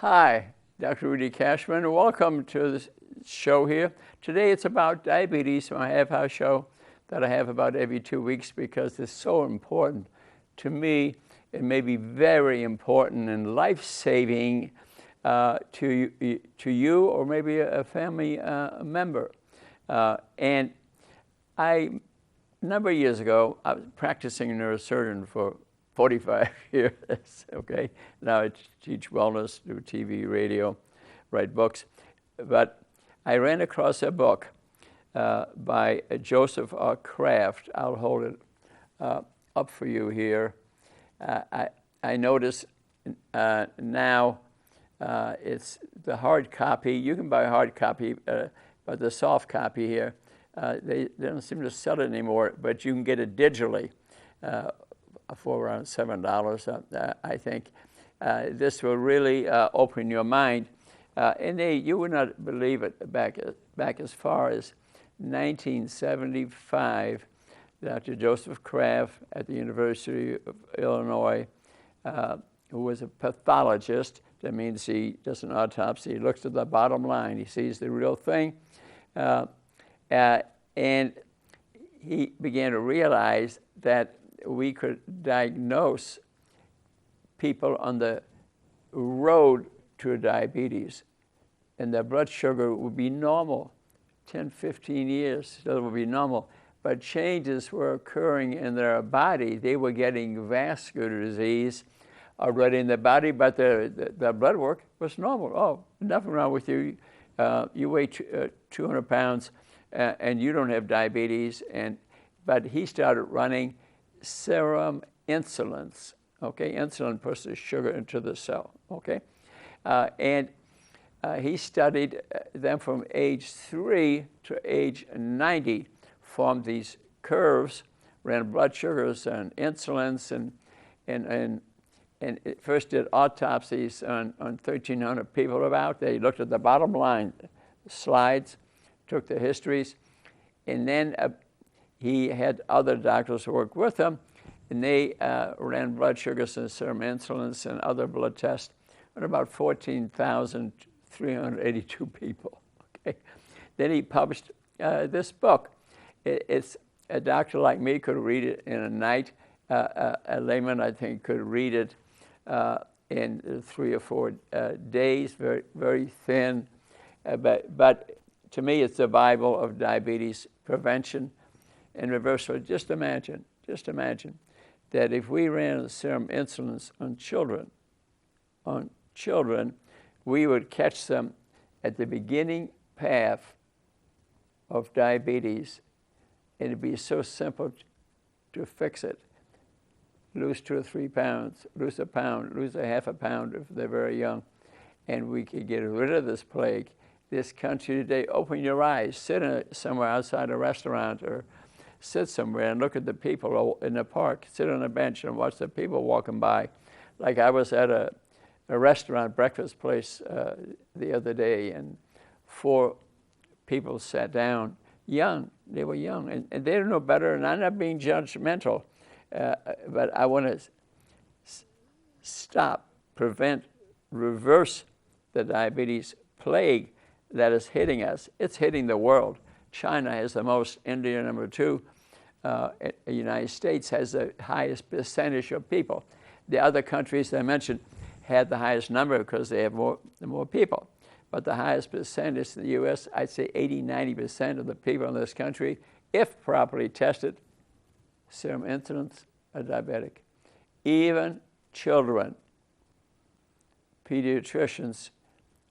Hi, Dr. Rudy Kachmann. Welcome to the show here. Today it's about diabetes, my half-hour show that I have about every 2 weeks because it's so important to me. It may be very important and life-saving to you or maybe a family member. And a number of years ago, I was practicing neurosurgeon for 45 years, okay? Now I teach wellness, do TV, radio, write books. But I ran across a book by Joseph R. Kraft. I'll hold it up for you here. I notice now it's the hard copy. You can buy a hard copy, but the soft copy here, they don't seem to sell it anymore, but you can get it digitally. For around $7, I think. This will really open your mind. And you would not believe it, back as far as 1975, Dr. Joseph Kraft at the University of Illinois, who was a pathologist. That means he does an autopsy. He looks at the bottom line. He sees the real thing. And he began to realize that we could diagnose people on the road to diabetes, and their blood sugar would be normal. 10, 15 years, still would be normal. But changes were occurring in their body. They were getting vascular disease already in their body, but their blood work was normal. Oh, nothing wrong with you. You weigh 200 pounds, and you don't have diabetes. But he started running serum insulins, okay? Insulin pushes sugar into the cell, okay? And he studied them from age 3 to age 90, formed these curves, ran blood sugars and insulins, and it first did autopsies on 1,300 people about. They looked at the bottom line slides, took the histories, and then he had other doctors work with him, and they ran blood sugars and serum insulins and other blood tests on about 14,382 people. Okay, then he published this book. It's a doctor like me could read it in a night. A layman, I think, could read it in 3 or 4 days. Very, very thin, but to me, it's the Bible of diabetes prevention and reversal. Just imagine that if we ran serum insulins on children, we would catch them at the beginning path of diabetes, and it'd be so simple to fix it. Lose 2 or 3 pounds, lose a pound, lose a half a pound if they're very young, and we could get rid of this plague. This country today, open your eyes, sit somewhere outside a restaurant or sit somewhere and look at the people in the park, sit on a bench and watch the people walking by. Like I was at a restaurant breakfast place the other day, and 4 people sat down, young, they were young, and they don't know better, and I'm not being judgmental, but I want to stop, prevent, reverse the diabetes plague that is hitting us. It's hitting the world. China has the most, India number 2, the United States has the highest percentage of people. The other countries I mentioned had the highest number because they have more people. But the highest percentage in the U.S., I'd say 80-90% of the people in this country, if properly tested, serum insulins, are diabetic. Even children. Pediatricians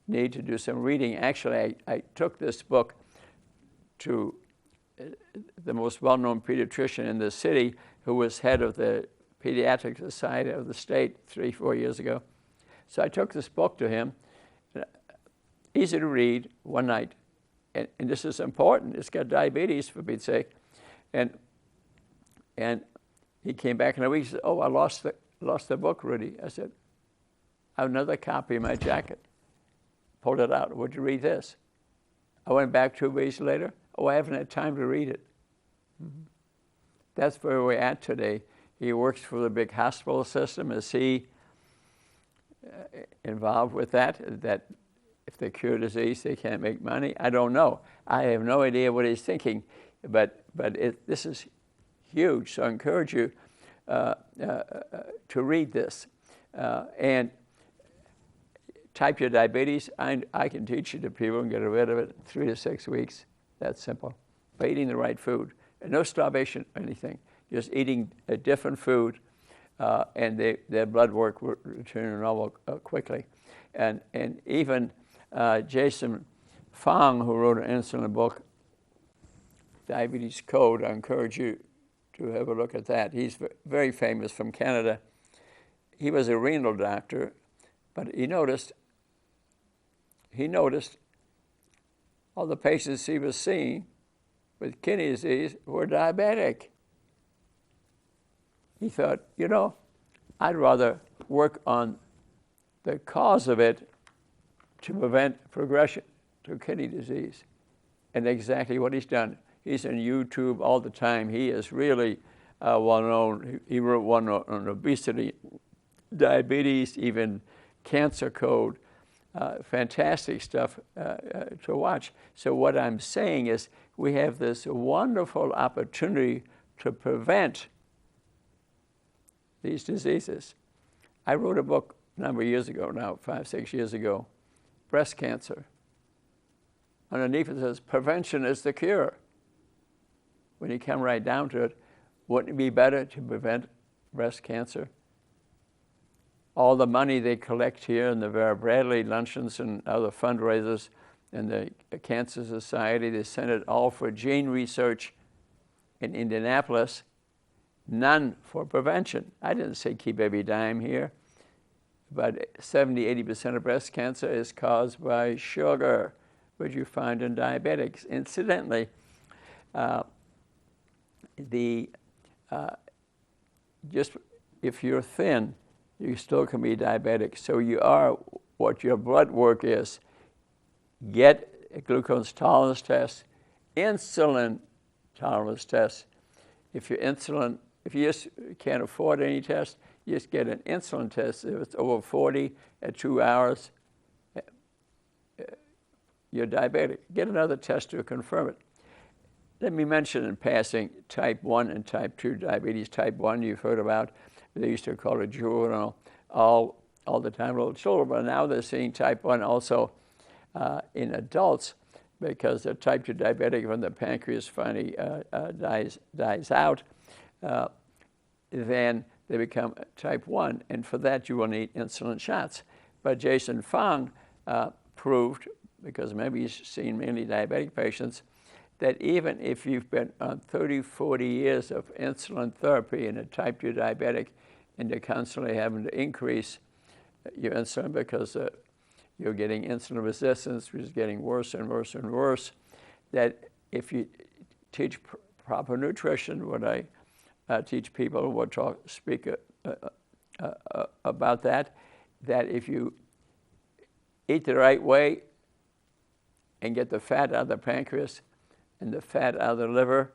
need to do some reading. Actually, I took this book to the most well-known pediatrician in the city, who was head of the Pediatric Society of the state 3-4 years ago. So I took this book to him, easy to read, one night, and this is important. It's got diabetes, for Pete's sake, and he came back in a week and said, "Oh, I lost the book, Rudy." I said, "I have another copy in my jacket." Pulled it out. "Would you read this?" I went back 2 weeks later. "Oh, I haven't had time to read it." Mm-hmm. That's where we're at today. He works for the big hospital system. As he involved with that if they cure disease, they can't make money. I don't know. I have no idea what he's thinking, but this is huge. So I encourage you to read this. And type 2 diabetes, I can teach you to people and get rid of it in 3 to 6 weeks. That's simple. By eating the right food. And no starvation or anything. Just eating a different food, and their blood work will return to normal quickly. And even Jason Fung, who wrote an insulin book, Diabetes Code, I encourage you to have a look at that. He's very famous from Canada. He was a renal doctor, but he noticed all the patients he was seeing with kidney disease were diabetic. He thought, I'd rather work on the cause of it to prevent progression to kidney disease. And exactly what he's done. He's on YouTube all the time. He is really well known. He wrote one on obesity, diabetes, even cancer code. Fantastic stuff to watch. So what I'm saying is we have this wonderful opportunity to prevent these diseases. I wrote a book a number of years ago now, 5, 6 years ago, breast cancer. Underneath it says, prevention is the cure. When you come right down to it, wouldn't it be better to prevent breast cancer? All the money they collect here in the Vera Bradley luncheons and other fundraisers and the Cancer Society, they send it all for gene research in Indianapolis, none for prevention. I didn't say keep every dime here, but 70-80% of breast cancer is caused by sugar, which you find in diabetics. Incidentally, just if you're thin, you still can be diabetic. So you are what your blood work is. Get a glucose tolerance test, insulin tolerance test. If you just can't afford any test, you just get an insulin test. If it's over 40 at 2 hours, you're diabetic. Get another test to confirm it. Let me mention in passing type 1 and type 2 diabetes. Type 1 you've heard about. They used to call it juvenile all the time, little children, but now they're seeing type 1 also in adults because they're type 2 diabetic when the pancreas finally dies out. Then they become type 1, and for that you will need insulin shots. But Jason Fung proved, because maybe he's seen many diabetic patients, that even if you've been on 30, 40 years of insulin therapy in a type 2 diabetic, and you're constantly having to increase your insulin because you're getting insulin resistance, which is getting worse and worse and worse, that if you teach proper nutrition, what I teach people, we'll speak about that if you eat the right way and get the fat out of the pancreas and the fat out of the liver,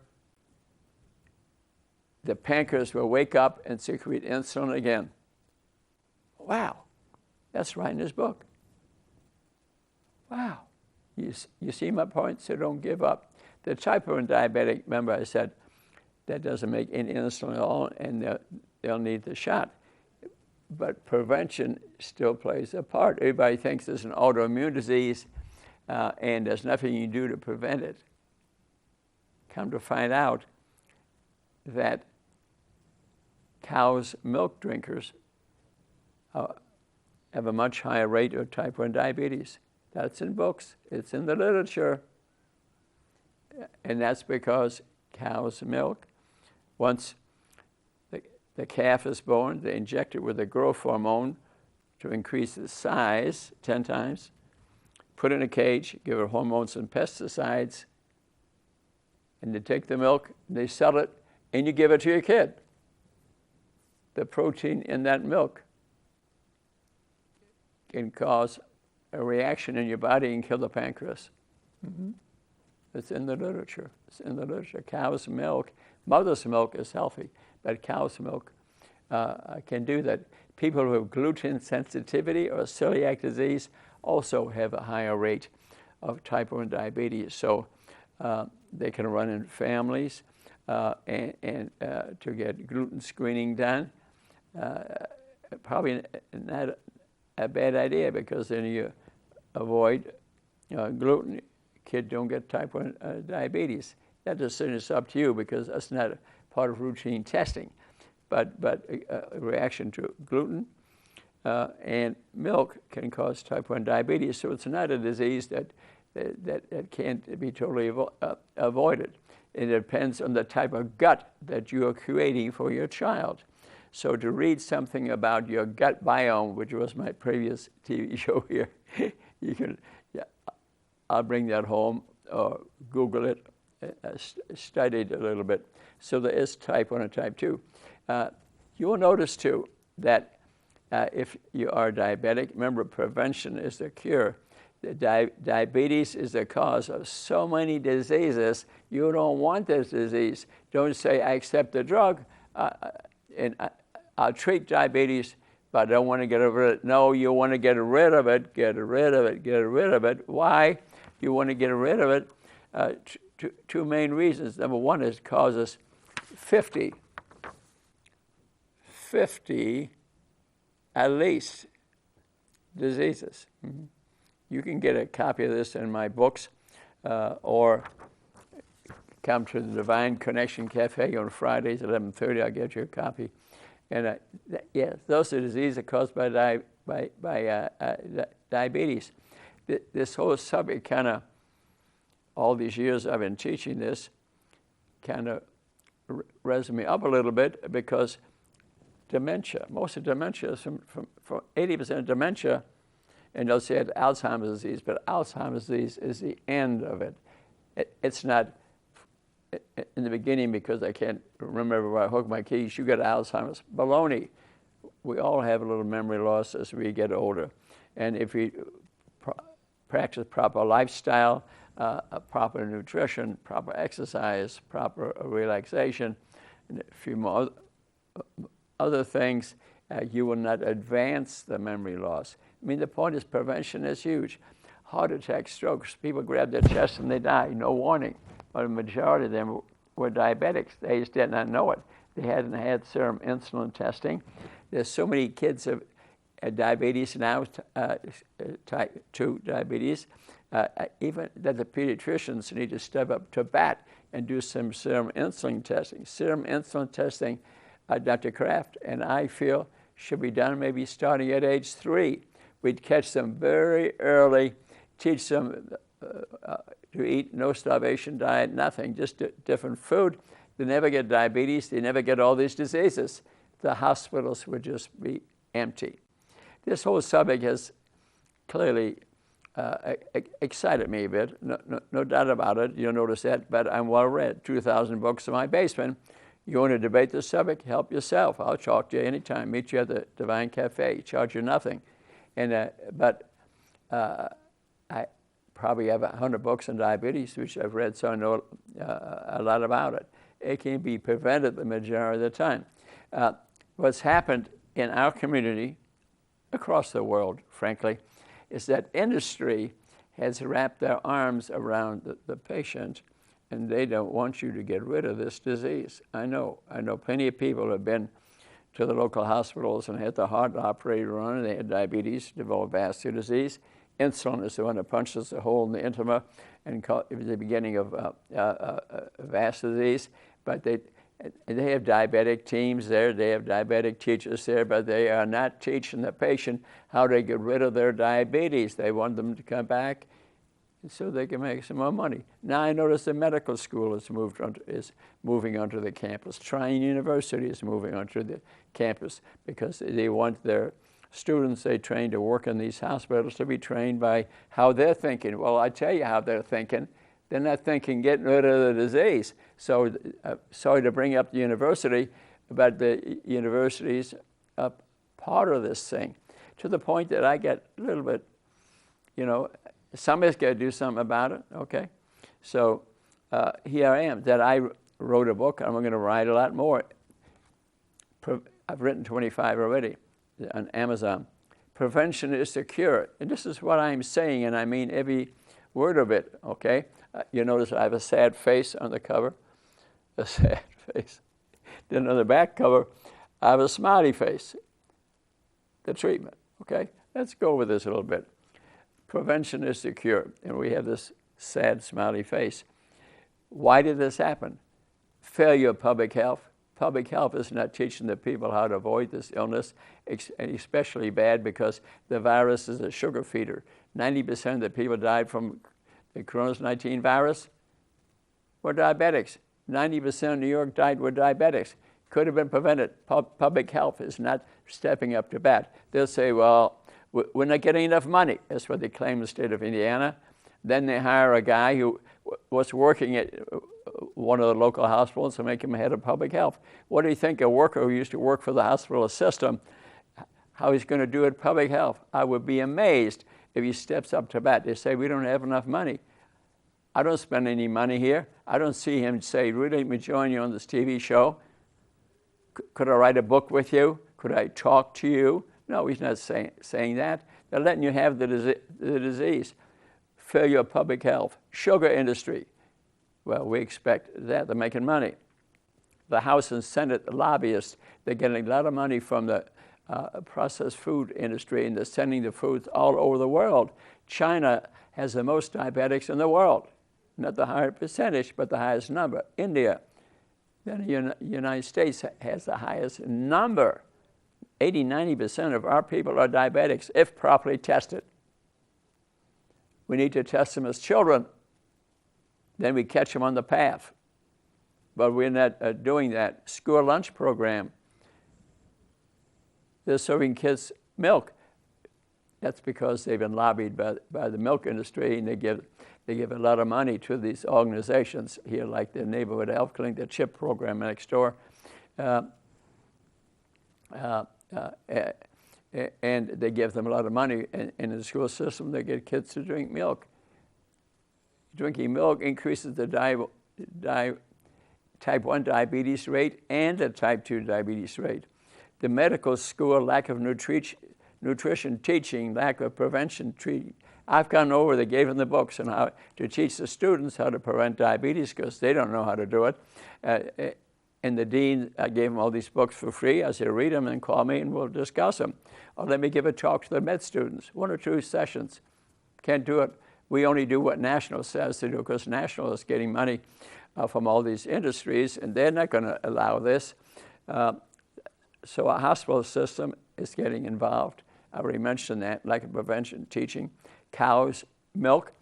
the pancreas will wake up and secrete insulin again. Wow, that's right in his book. Wow, you see my point? So don't give up. The type 1 diabetic, remember I said, that doesn't make any insulin at all, and they'll need the shot. But prevention still plays a part. Everybody thinks it's an autoimmune disease, and there's nothing you can do to prevent it. Come to find out that cows' milk drinkers have a much higher rate of type 1 diabetes. That's in books. It's in the literature. And that's because cow's milk, once the calf is born, they inject it with a growth hormone to increase its size 10 times, put it in a cage, give it hormones and pesticides, and they take the milk, they sell it, and you give it to your kid. The protein in that milk can cause a reaction in your body and kill the pancreas. Mm-hmm. It's in the literature. It's in the literature. Cow's milk, mother's milk is healthy, but cow's milk can do that. People who have gluten sensitivity or celiac disease also have a higher rate of type 1 diabetes. So they can run in families and to get gluten screening done. Probably not a bad idea, because then you avoid gluten. Kids don't get type 1 diabetes. That decision is up to you, because that's not part of routine testing. But a reaction to gluten and milk can cause type 1 diabetes. So it's not a disease that can't be totally avoided. It depends on the type of gut that you are creating for your child. So to read something about your gut biome, which was my previous TV show here, you can, I'll bring that home or Google it, study it a little bit. So there is type 1 and type 2. You will notice too that if you are diabetic, remember, prevention is the cure. Diabetes is the cause of so many diseases. You don't want this disease. Don't say, I accept the drug and I'll treat diabetes, but I don't want to get rid of it. No, you want to get rid of it, get rid of it, get rid of it. Why? You want to get rid of it? Two main reasons. Number one is it causes 50 at least diseases. Mm-hmm. You can get a copy of this in my books, or come to the Divine Connection Cafe on Fridays at 11:30. I'll get you a copy. And yeah, those are diseases caused by diabetes. This whole subject kind of, all these years I've been teaching this, kind of revs me up a little bit, because dementia, most of dementia is from 80% of dementia, and they'll say it's Alzheimer's disease, but Alzheimer's disease is the end of it. It's not in the beginning, because I can't remember where I hooked my keys. You got Alzheimer's. Baloney. We all have a little memory loss as we get older. And if we practice proper lifestyle, proper nutrition, proper exercise, proper relaxation, and a few more other things, you will not advance the memory loss. I mean, the point is prevention is huge. Heart attacks, strokes, people grab their chest and they die, no warning. But a majority of them were diabetics. They just did not know it. They hadn't had serum insulin testing. There's so many kids of diabetes now, type 2 diabetes, even that the pediatricians need to step up to bat and do some serum insulin testing. Serum insulin testing, Dr. Kraft and I feel should be done maybe starting at age 3. We'd catch them very early, teach them to eat no starvation diet, nothing, just different food. They never get diabetes. They never get all these diseases. The hospitals would just be empty. This whole subject has clearly excited me a bit, no doubt about it. You'll notice that, but I'm well read, 2,000 books in my basement. You want to debate the subject, help yourself. I'll talk to you anytime, meet you at the Divine Cafe, charge you nothing. And I probably have 100 books on diabetes, which I've read, so I know a lot about it. It can be prevented the majority of the time. What's happened in our community, across the world, frankly, is that industry has wrapped their arms around the patient, and they don't want you to get rid of this disease. I know plenty of people have been to the local hospitals and had the heart operated on, and they had diabetes, developed vascular disease. Insulin is the one that punches a hole in the intima and it was the beginning of vascular disease. But they have diabetic teams there, they have diabetic teachers there, but they are not teaching the patient how to get rid of their diabetes. They want them to come back so they can make some more money. Now I notice the medical school is moving onto the campus. Trine University is moving onto the campus because they want their students they train to work in these hospitals to be trained by how they're thinking. Well, I tell you how they're thinking. They're not thinking getting rid of the disease. So sorry to bring up the university, but the university's a part of this thing, to the point that I get a little bit, somebody's got to do something about it, okay? So here I am, that I wrote a book, and I'm going to write a lot more. I've written 25 already. on Amazon. Prevention is the cure. And this is what I'm saying, and I mean every word of it, okay? You notice I have a sad face on the cover, a sad face. Then on the back cover, I have a smiley face, the treatment, okay? Let's go over this a little bit. Prevention is the cure, and we have this sad smiley face. Why did this happen? Failure of public health. Public health is not teaching the people how to avoid this illness, and especially bad because the virus is a sugar feeder. 90% of the people died from the coronavirus virus were diabetics. 90% of New York died were diabetics. Could have been prevented. Public health is not stepping up to bat. They'll say, well, we're not getting enough money. That's what they claim in the state of Indiana. Then they hire a guy who was working at one of the local hospitals to make him head of public health. What do you think a worker who used to work for the hospital system, how he's going to do at public health? I would be amazed if he steps up to bat. They say, we don't have enough money. I don't spend any money here. I don't see him say, really, let me join you on this TV show. Could I write a book with you? Could I talk to you? No, he's not saying that. They're letting you have the disease. Failure of public health. Sugar industry. Well, we expect that. They're making money. The House and Senate lobbyists, they're getting a lot of money from the processed food industry, and they're sending the foods all over the world. China has the most diabetics in the world. Not the higher percentage, but the highest number. India, then the United States has the highest number. 80-90% of our people are diabetics if properly tested. We need to test them as children. Then we catch them on the path. But we're not doing that. School lunch program. They're serving kids milk. That's because they've been lobbied by the milk industry, and they give a lot of money to these organizations here, like the Neighborhood Health Clinic, the CHIP program next door. And they give them a lot of money. And in the school system, they get kids to drink milk. Drinking milk increases the type 1 diabetes rate and the type 2 diabetes rate. The medical school, lack of nutrition teaching, lack of prevention treating. I've gone over, they gave them the books on how to teach the students how to prevent diabetes because they don't know how to do it. And the dean, I gave them all these books for free. I said, read them and call me and we'll discuss them. Or let me give a talk to the med students, 1 or 2 sessions. Can't do it. We only do what National says to do because National is getting money from all these industries, and they're not going to allow this. So our hospital system is getting involved. I already mentioned that, lack of prevention, teaching. Cows, milk.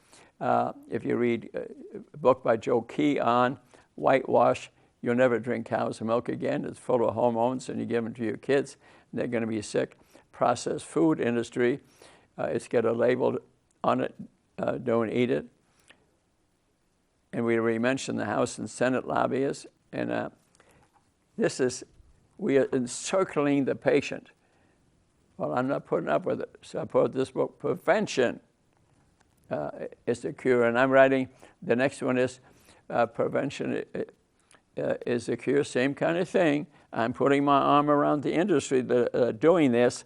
If you read a book by Joe Key on whitewash, you'll never drink cow's milk again. It's full of hormones, and you give them to your kids, and they're going to be sick. Processed food industry, it's got a label on it, don't eat it. And we already mentioned the House and Senate lobbyists. And we are encircling the patient. Well, I'm not putting up with it. So I put this book, Prevention is the Cure. And I'm writing, the next one is Prevention is the Cure, same kind of thing. I'm putting my arm around the industry that are doing this,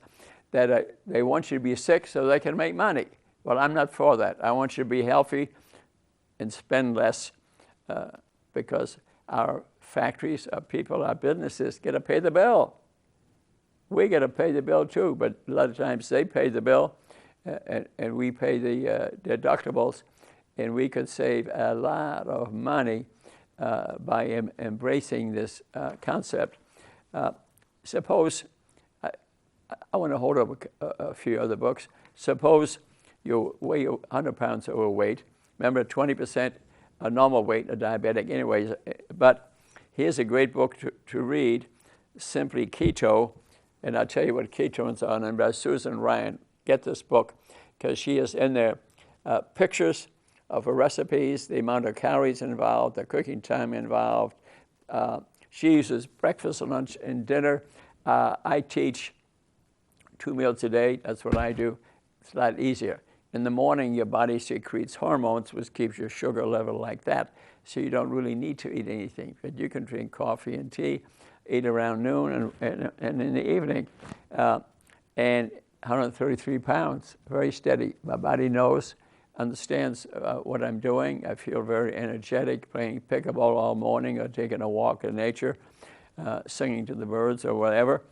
that they want you to be sick so they can make money. Well, I'm not for that. I want you to be healthy and spend less because our factories, our people, our businesses got to pay the bill. We got to pay the bill too, but a lot of times they pay the bill and we pay the deductibles, and we could save a lot of money by embracing this concept. Suppose, I want to hold up a few other books. Suppose you weigh 100 pounds overweight. Remember, 20% a normal weight, a diabetic anyways. But here's a great book to read, Simply Keto. And I'll tell you what ketones are, and by Susan Ryan. Get this book, because she has in there pictures of her recipes, the amount of calories involved, the cooking time involved. She uses breakfast, lunch, and dinner. I teach 2 meals a day. That's what I do. It's a lot easier. In the morning, your body secretes hormones, which keeps your sugar level like that. So you don't really need to eat anything. But you can drink coffee and tea, eat around noon and in the evening. and 133 pounds, very steady. My body knows, understands what I'm doing. I feel very energetic, playing pickleball all morning or taking a walk in nature, singing to the birds or whatever.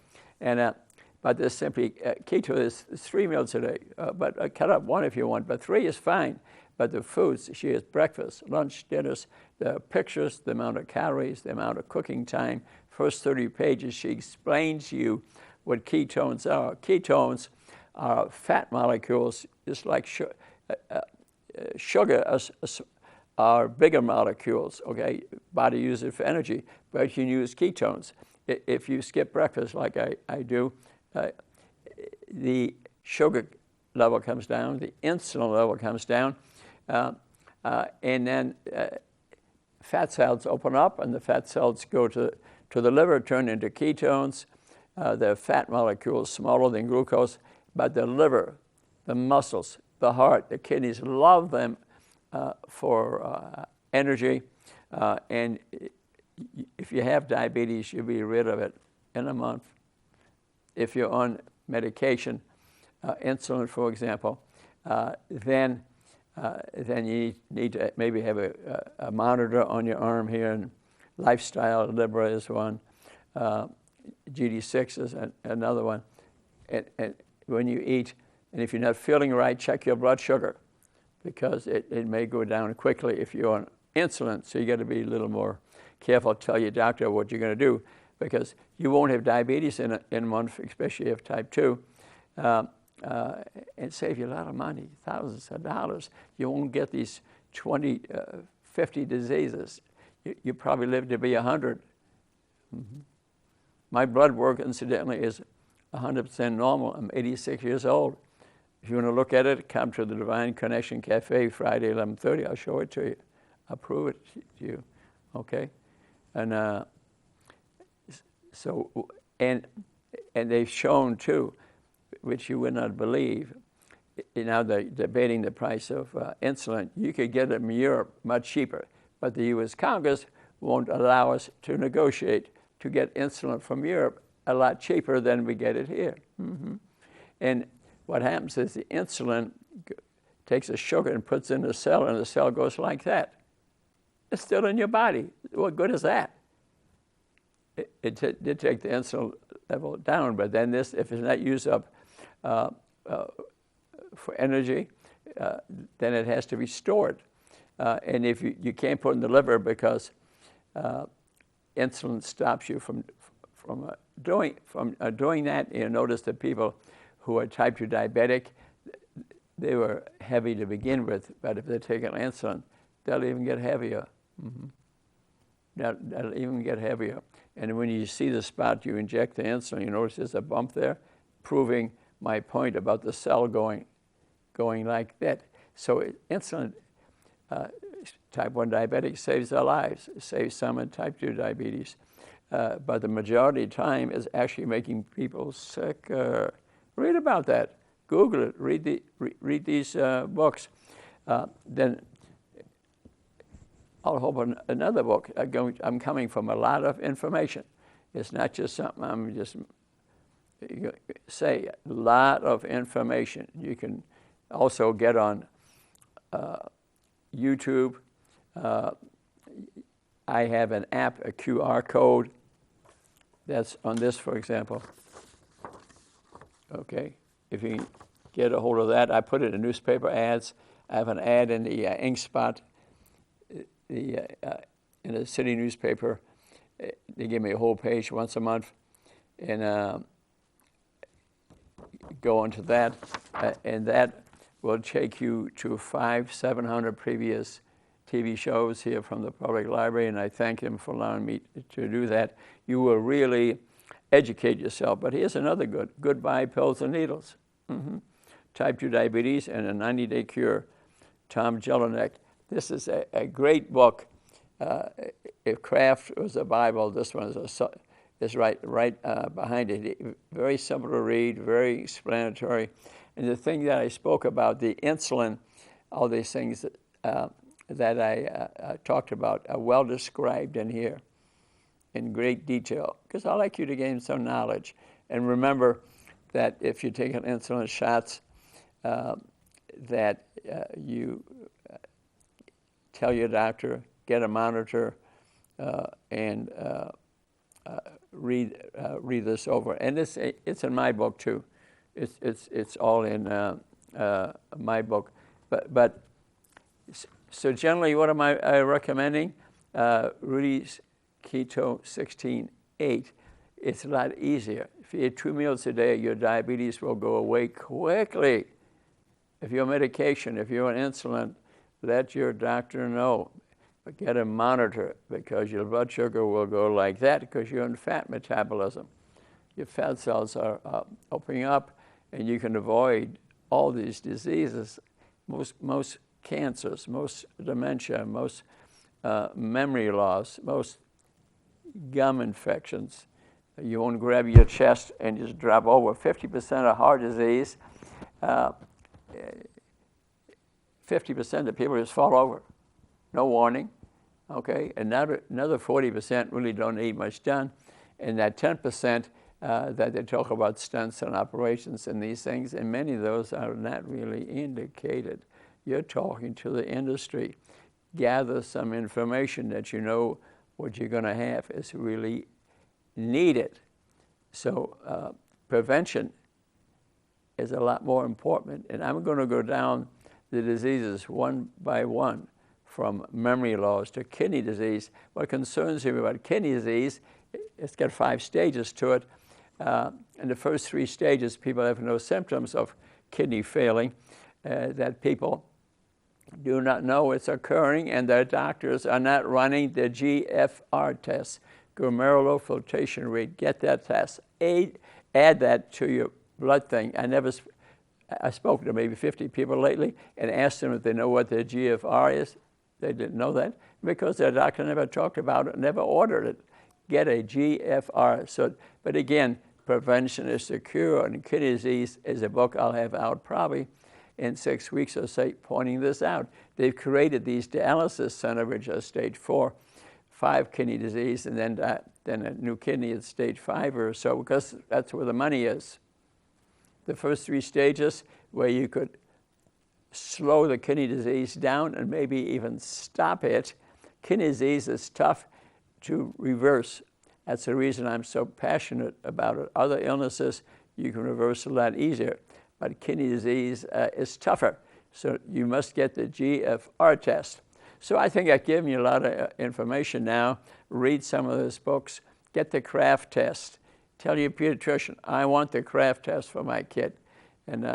And but this simply, keto is 3 meals a day, but cut up 1 if you want, but 3 is fine. But the foods, she has breakfast, lunch, dinners, the pictures, the amount of calories, the amount of cooking time. First 30 pages, she explains to you what ketones are. Ketones are fat molecules, just like sugar are bigger molecules, okay? Body uses it for energy, but you can use ketones. If you skip breakfast like I do, the sugar level comes down, the insulin level comes down, and then fat cells open up, and the fat cells go to the liver, turn into ketones. The fat molecules smaller than glucose, but the liver, the muscles, the heart, the kidneys love them for energy. And if you have diabetes, you'll be rid of it in a month. If you're on medication, insulin, for example, then you need to maybe have a monitor on your arm here, and Lifestyle Libra is one. GD6 is another one. And when you eat, and if you're not feeling right, check your blood sugar, because it may go down quickly if you're on insulin. So you got to be a little more careful. Tell your doctor what you're going to do, because you won't have diabetes in a month, especially if you have type 2. And save you a lot of money, thousands of dollars. You won't get these 20, 50 diseases. You probably live to be 100. Mm-hmm. My blood work, incidentally, is 100% normal. I'm 86 years old. If you want to look at it, come to the Divine Connection Cafe Friday, 11:30. I'll show it to you. I'll prove it to you. Okay? And and they've shown too, which you would not believe. Now they're debating the price of insulin. You could get it in Europe much cheaper, but the U.S. Congress won't allow us to negotiate to get insulin from Europe a lot cheaper than we get it here. Mm-hmm. And what happens is the insulin takes the sugar and puts it in the cell, and the cell goes like that. It's still in your body. What good is that? It did take the insulin level down, but then this, if it's not used up for energy, then it has to be stored. And if you can't put it in the liver, because insulin stops you from doing that. You notice that people who are type 2 diabetic, they were heavy to begin with, but if they're taking insulin, they'll even get heavier. Mm-hmm. That'll even get heavier. And when you see the spot you inject the insulin, you notice there's a bump there, proving my point about the cell going like that. So insulin, type 1 diabetic saves their lives. It saves some in type 2 diabetes. But the majority of the time is actually making people sick. Read about that. Google it. Read these books. Then I'll open another book. I'm coming from a lot of information. It's not just something I'm just say. A lot of information. You can also get on YouTube. I have an app, a QR code that's on this, for example. Okay, if you get a hold of that, I put it in newspaper ads. I have an ad in the Ink Spot, in the city newspaper. They give me a whole page once a month, and go into that, and that will take you to 700 previous TV shows here from the public library, and I thank him for allowing me to do that. You will really educate yourself. But here's another Goodbye Pills and Needles. Mm-hmm. Type 2 diabetes and a 90-day cure. Tom Jelinek. This is a great book. If Kraft was a Bible, this one is right behind it. Very simple to read, very explanatory. And the thing that I spoke about, the insulin, all these things that I talked about are well described in here in great detail, because I like you to gain some knowledge. And remember, that if you take an insulin shots, that you tell your doctor, get a monitor, and read this over. And it's in my book too. It's all in my book. But so generally, what am I recommending? Rudy's Keto 16-8. It's a lot easier. If you eat 2 meals a day, your diabetes will go away quickly. If you're on medication, if you're on insulin, let your doctor know. But get a monitor, because your blood sugar will go like that because you're in fat metabolism. Your fat cells are opening up, and you can avoid all these diseases, most cancers, most dementia, most memory loss, most gum infections. You won't grab your chest and just drop over. 50% of heart disease, 50% of people just fall over. No warning, okay? Another 40% really don't need much done. And that 10% that they talk about stents and operations and these things, and many of those are not really indicated. You're talking to the industry. Gather some information that you know what you're going to have is really needed. So prevention is a lot more important. And I'm going to go down the diseases one by one, from memory loss to kidney disease. What concerns me about kidney disease, it's got 5 stages to it. In the first 3 stages, people have no symptoms of kidney failing, that people do not know it's occurring, and their doctors are not running the GFR test, glomerular filtration rate. Get that test. Add that to your blood thing. I spoke to maybe 50 people lately and asked them if they know what their GFR is. They didn't know that because their doctor never talked about it, never ordered it. Get a GFR. So, but again, prevention is the cure, and kidney disease is a book I'll have out probably in 6 weeks or so, pointing this out. They've created these dialysis centers, which are stage 4, 5 kidney disease, and then a new kidney at stage 5 or so, because that's where the money is. The first 3 stages, where you could slow the kidney disease down and maybe even stop it. Kidney disease is tough to reverse. That's the reason I'm so passionate about it. Other illnesses you can reverse a lot easier, but kidney disease is tougher. So you must get the GFR test. So I think I've given you a lot of information now. Read some of those books. Get the Kraft test. Tell your pediatrician, I want the Kraft test for my kid. And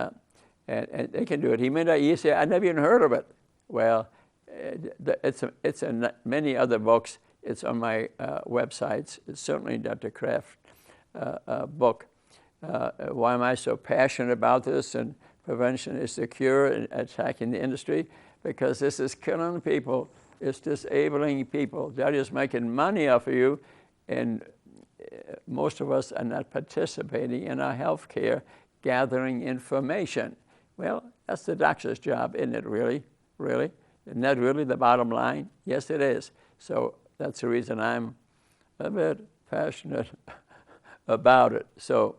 they can do it. You say, I never even heard of it. Well, it's in many other books. It's on my websites. It's certainly Dr. Kraft book. Why am I so passionate about this? And prevention is the cure, and attacking the industry, because this is killing people. It's disabling people. They're just making money off of you, and most of us are not participating in our health care, gathering information. Well, that's the doctor's job, isn't it, really? Really? Isn't that really the bottom line? Yes, it is. So that's the reason I'm a bit passionate about it. So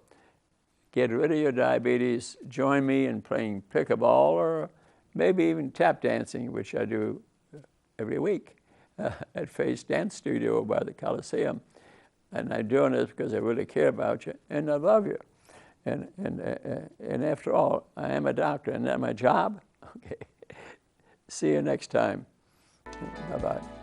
get rid of your diabetes. Join me in playing pickleball, or maybe even tap dancing, which I do every week at Faye's Dance Studio by the Coliseum. And I'm doing this because I really care about you, and I love you. And after all, I am a doctor, and that's my job. Okay. See you next time. Bye-bye.